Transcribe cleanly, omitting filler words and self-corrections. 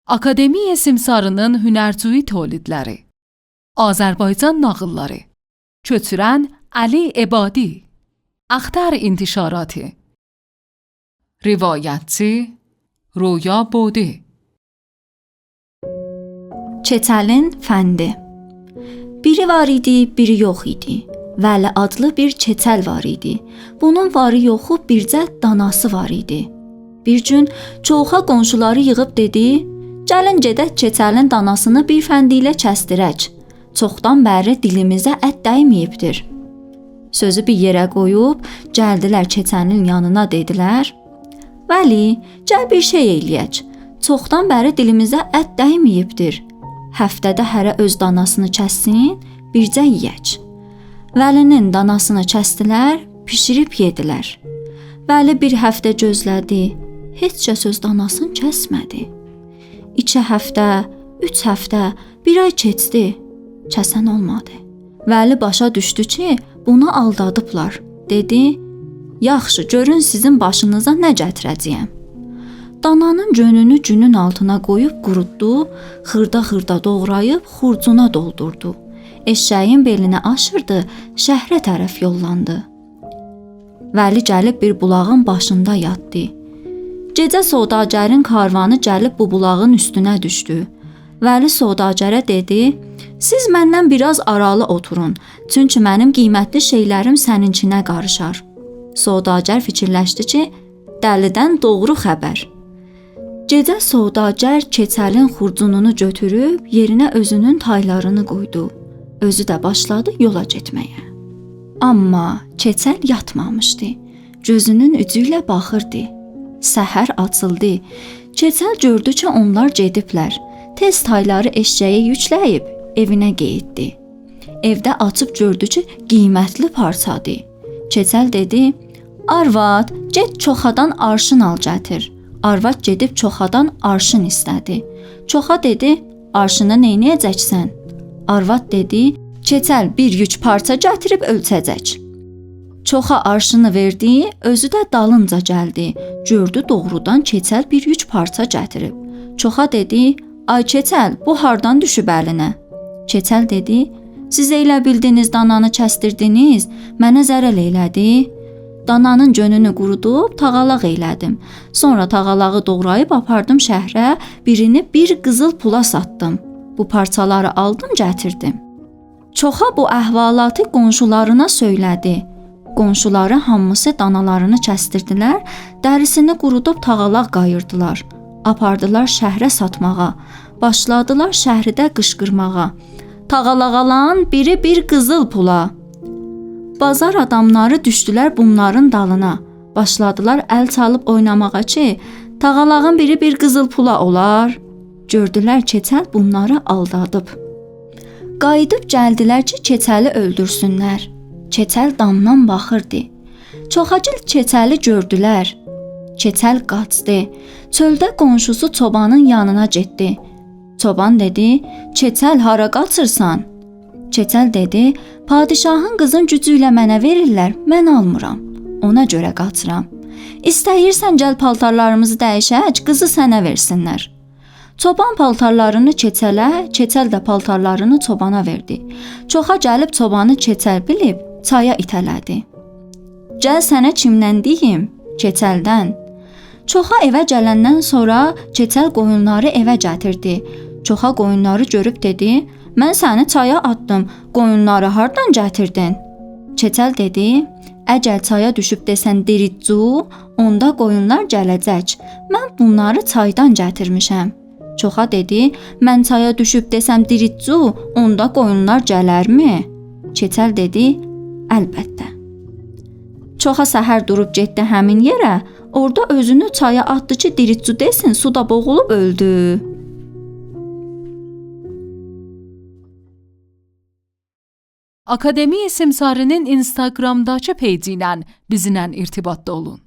Akademiya Simsarının hünərcüyü tolidləri. Azərbaycan nağılları. Köçürən Ali Ebadi. Axtar intişaratı. Rivayətçi Roya Bodi. Keçəlin fəndi. Biri var idi, biri yox idi. Vəli adlı bir keçəl var idi. Bunun varı yoxu bircə danası var idi. Bir gün çoxa qonşuları yığıb dedi: "Gəlin gedək keçəlin danasını bir fəndi ilə kəsdirək. Çoxdan bəri dilimizə ət dəyməyibdir." Sözü bir yerə qoyub gəldilər keçəlin yanına dedilər: "Vəli, gəl bir şey eləyək. Çoxdan bəri dilimizə ət dəyməyibdir. Həftədə hərə öz danasını kəssin, bircə yeyək." Vəlinin danasını kəsdilər, bişirib yedilər. Vəli bir həftə gözlədi, heç kəs öz danasını kəsmədi. 2 həftə, 3 həftə, bir ay keçdi, kəsən olmadı. Vəli başa düşdü ki, bunu aldadıblar. Dedi: "Yaxşı, görün sizin başınıza nə gətirəcəyəm." Dananın gönünü günün altına qoyub qurutdu, xırda-xırda doğrayıb xurcuna doldurdu. Eşşəyin belinə aşırdı, şəhərə tərəf yollandı. Vəli gəlib bir bulağın başında yatdı. Gecə sodagərin karvanı gəlib bu bulağın üstünə düşdü. Vəli sodagərə dedi: "Siz məndən biraz aralı oturun, çünki mənim qiymətli şeylərim səninkinə qarışar." Sodagər fikirləşdi ki, dəlidən doğru xəbər. Gecə sodagər keçəlin xurcununu götürüb yerinə özünün taylarını qoydu. Özü də başladı yola getməyə. Amma keçəl yatmamışdı. Gözünün ucu ilə baxırdı. Səhər açıldı. Keçəl gördü ki, onlar gediblər. Tez tayları eşşəyə yükləyib evinə getdi. Evdə açıb gördü ki, qiymətli parçadır. Keçəl dedi: "Arvad, get çoxadan arşın al gətir." Arvad gedib çoxadan arşın istədi. Çoxa dedi: "Arşını neynəyəcəksən?" Arvad dedi: "Keçəl bir yük parça gətirib ölçəcək." Çoxa arşını verdi, özü də dalınca gəldi. Gördü doğrudan keçəl bir yük parça gətirib. Çoxa dedi: "Ay keçəl, bu hardan düşüb əlinə?" Keçəl dedi: "Siz elə bildiniz dananı kəsdirdiniz, mənə zərər elədi. Dananın gönünü qurudub tağalaq elədim. Sonra tağalağı doğrayıb apardım şəhərə, birini bir qızıl pula satdım. Bu parçaları aldım, gətirdim." Çoxa bu əhvalatı qonşularına söylədi. Qonşuları hamısı danalarını kəsdirdilər, dərisini qurudub tağalaq qayırdılar. Apardılar şəhərə satmağa. Başladılar şəhərdə qışqırmağa: "Tağalaq alan biri bir qızıl pula." Bazar adamları düşdülər bunların dalına. Başladılar əl çalıb oynamağa ki, tağalağın biri bir qızıl pula olar. Gördülər keçəl bunları aldadıb. Qayıdıb gəldilər ki, keçəli öldürsünlər. Keçəl damdan baxırdı. Çoxacıl keçəli gördülər. Keçəl qaçdı. Çöldə qonşusu çobanın yanına getdi. Çoban dedi: "Keçəl, hara qaçırsan?" Keçəl dedi: "Padişahın qızın gücü ilə mənə verirlər, mən almıram. Ona görə qaçıram. İstəyirsən gəl paltarlarımızı dəyişək, qızı sənə versinlər." Çoban paltarlarını keçələ, keçəl də paltarlarını çobana verdi. Çoxa gəlib çobanı keçəl bilib çaya itələdi. "Gəl sənə kimdən deyim?" Keçəldən. Çoxa evə gələndən sonra keçəl qoyunları evə gətirdi. Çoxa qoyunları görüb dedi: "Mən səni çaya atdım, qoyunları hardan gətirdin?" Keçəl dedi: "Əgər çaya düşüb desən diritcu, onda qoyunlar gələcək. Mən bunları çaydan gətirmişəm." Çoxa dedi: "Mən çaya düşüb desəm diritcu, onda qoyunlar gələrmi?" Keçəl dedi: "Əlbəttə." Çoxa səhər durub getdi həmin yerə, orada özünü çaya atdı ki, diritcu desin, suda boğulub öldü. Akademiya Simsarının Instagramdakı peyci ilə bizimlə irtibatda olun.